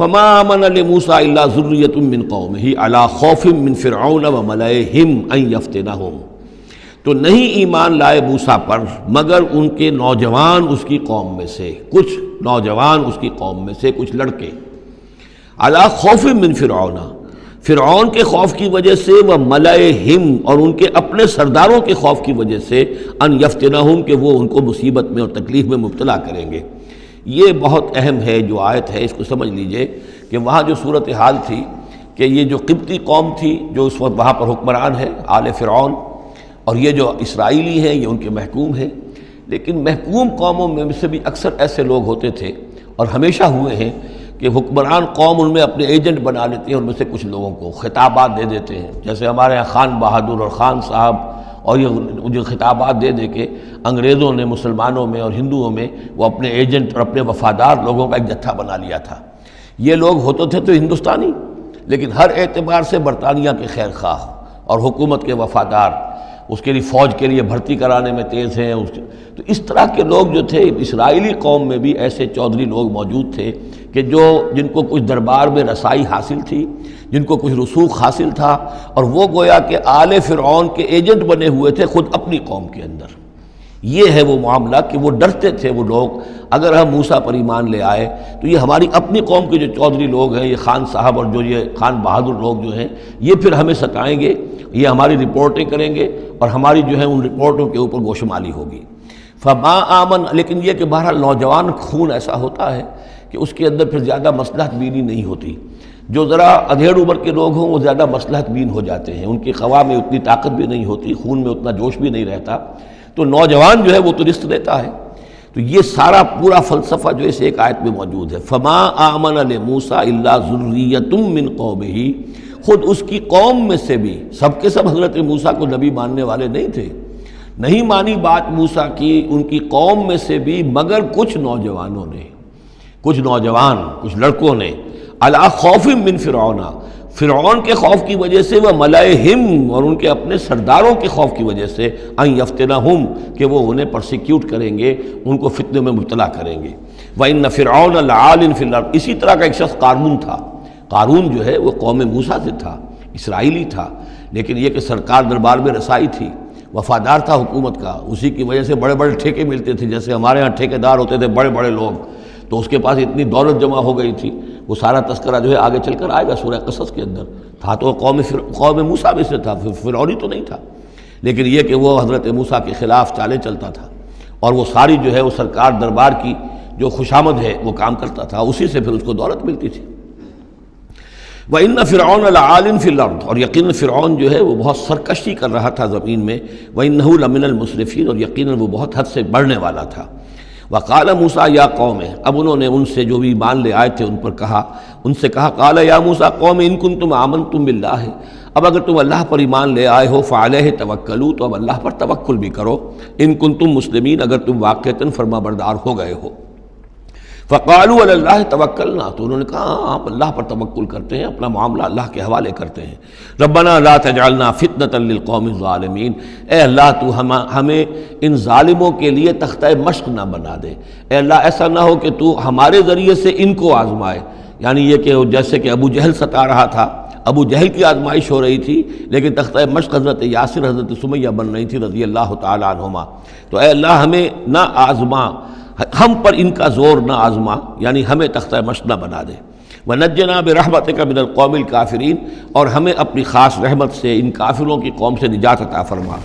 فما آمن لموسیٰ الا ذریۃ من قومہ علی خوف من فرعون وملئہم ان یفتنہم، تو نہیں ایمان لائے موسیٰ پر مگر ان کے نوجوان اس کی قوم میں سے، کچھ نوجوان اس کی قوم میں سے، کچھ لڑکے، علی خوف من فرعون، فرعون کے خوف کی وجہ سے، وہ ملئہم، اور ان کے اپنے سرداروں کے خوف کی وجہ سے، ان یفتنہم، کہ وہ ان کو مصیبت میں اور تکلیف میں مبتلا کریں گے۔ یہ بہت اہم ہے جو آیت ہے، اس کو سمجھ لیجئے کہ وہاں جو صورتحال تھی کہ یہ جو قبطی قوم تھی جو اس وقت وہاں پر حکمران ہے آل فرعون، اور یہ جو اسرائیلی ہیں یہ ان کے محکوم ہیں، لیکن محکوم قوموں میں سے بھی اکثر ایسے لوگ ہوتے تھے اور ہمیشہ ہوئے ہیں کہ حکمران قوم ان میں اپنے ایجنٹ بنا لیتے ہیں، ان میں سے کچھ لوگوں کو خطابات دے دیتے ہیں، جیسے ہمارے یہاں خان بہادر اور خان صاحب، اور یہ جو خطابات دے دے کے انگریزوں نے مسلمانوں میں اور ہندوؤں میں وہ اپنے ایجنٹ اور اپنے وفادار لوگوں کا ایک جتھا بنا لیا تھا۔ یہ لوگ ہوتے تھے تو ہندوستانی، لیکن ہر اعتبار سے برطانیہ کے خیر خواہ اور حکومت کے وفادار، اس کے لیے فوج کے لیے بھرتی کرانے میں تیز ہیں۔ تو اس طرح کے لوگ جو تھے اسرائیلی قوم میں بھی ایسے چودھری لوگ موجود تھے کہ جن کو کچھ دربار میں رسائی حاصل تھی، جن کو کچھ رسوخ حاصل تھا، اور وہ گویا کہ آل فرعون کے ایجنٹ بنے ہوئے تھے خود اپنی قوم کے اندر۔ یہ ہے وہ معاملہ کہ وہ ڈرتے تھے وہ لوگ، اگر ہم موسیٰ پر ایمان لے آئے تو یہ ہماری اپنی قوم کے جو چودھری لوگ ہیں، یہ خان صاحب اور جو یہ خان بہادر لوگ جو ہیں، یہ پھر ہمیں ستائیں گے، یہ ہماری رپورٹیں کریں گے اور ہماری جو ہے ان رپورٹوں کے اوپر گوشمالی ہوگی۔ فما آمن، لیکن یہ کہ بہرحال نوجوان خون ایسا ہوتا ہے کہ اس کے اندر پھر زیادہ مصلحت بینی نہیں ہوتی۔ جو ذرا ادھیڑ عمر کے لوگ ہوں وہ زیادہ مصلحت بین ہو جاتے ہیں، ان کی خواہ میں اتنی طاقت بھی نہیں ہوتی، خون میں اتنا جوش بھی نہیں رہتا، تو نوجوان جو ہے وہ تو رزق دیتا ہے۔ تو یہ سارا پورا فلسفہ جو اس ایک آیت میں موجود ہے۔ فما آمن لموسیٰ الا ذریۃ من قومہ، خود اس کی قوم میں سے بھی، سب کے سب حضرت موسیٰ کو نبی ماننے والے نہیں تھے، نہیں مانی بات موسیٰ کی ان کی قوم میں سے بھی مگر کچھ نوجوانوں نے، کچھ نوجوان، کچھ لڑکوں نے، علی خوف من فرعون، فرعون کے خوف کی وجہ سے، وہ ملئہم، اور ان کے اپنے سرداروں کے خوف کی وجہ سے، ان یفتنہم، کہ وہ انہیں پرسیکیوٹ کریں گے، ان کو فتنے میں مبتلا کریں گے۔ وَإِنَّ فِرْعَوْنَ لَعَالٍ فِي الْأَرْضِ، اسی طرح کا ایک شخص قارون تھا۔ قارون جو ہے وہ قوم موسیٰ سے تھا، اسرائیلی تھا، لیکن یہ کہ سرکار دربار میں رسائی تھی، وفادار تھا حکومت کا، اسی کی وجہ سے بڑے بڑے ٹھیکے ملتے تھے، جیسے ہمارے ہاں ٹھیکیدار ہوتے تھے بڑے بڑے لوگ، تو اس کے پاس اتنی دولت جمع ہو گئی تھی۔ وہ سارا تذکرہ جو ہے آگے چل کر آئے گا سورہ قصص کے اندر۔ تھا تو قوم موسیٰ میں سے تھا، فرعونی تو نہیں تھا، لیکن یہ کہ وہ حضرت موسیٰ کے خلاف چالیں چلتا تھا، اور وہ ساری جو ہے وہ سرکار دربار کی جو خوشامد ہے وہ کام کرتا تھا، اسی سے پھر اس کو دولت ملتی تھی۔ وَإِنَّ فِرْعَوْنَ لَعَالٍ فِي الْأَرْضِ، اور یقیناً فرعون جو ہے وہ بہت سرکشی کر رہا تھا زمین میں، وَإِنَّهُ لَمِنَ الْمُسْرِفِينَ، اور یقیناً وہ بہت حد سے بڑھنے والا تھا۔ وَقَالَ مُوسَىٰ يَا قَوْمِ، اب انہوں نے ان سے جو بھی ایمان لے آئے تھے ان پر کہا، ان سے کہا، قَالَ يَا مُوسَىٰ قَوْمِ إِن كُنتُمْ آمَنتُم بِاللَّهِ، اب اگر تم اللہ پر ایمان لے آئے ہو، فَعَلَيْهِ تَوَكَّلُوا، تو اب اللہ پر توکل بھی کرو، إِن كُنتُم مُسْلِمِينَ، اگر تم واقعتاً فرما بردار ہو گئے ہو۔ فَقَالُوا عَلَى اللَّهِ تَوَكَّلْنَا، تو انہوں نے کہا ہاں آپ اللہ پر توکل کرتے ہیں، اپنا معاملہ اللہ کے حوالے کرتے ہیں۔ رَبَّنَا لَا تَجْعَلْنَا فِتْنَةً لِّلْقَوْمِ الظَّالِمِينَ، اے اللہ تو ہمیں ان ظالموں کے لیے تختہ مشق نہ بنا دے، اے اللہ ایسا نہ ہو کہ تو ہمارے ذریعے سے ان کو آزمائے، یعنی یہ کہ جیسے کہ ابو جہل ستا رہا تھا، ابو جہل کی آزمائش ہو رہی تھی، لیکن تختہ مشق حضرت یاسر، حضرت سمیہ بن رہی تھی رضی اللہ تعالی عنہما، تو اے اللہ ہمیں نہ آزما، ہم پر ان کا زور نہ آزما، یعنی ہمیں تختہ مشق نہ بنا دے۔ وَنَجِّنَا بِرَحْمَتِكَ مِنَ الْقَوْمِ الْكَافِرِينَ، اور ہمیں اپنی خاص رحمت سے ان کافروں کی قوم سے نجات عطا فرما۔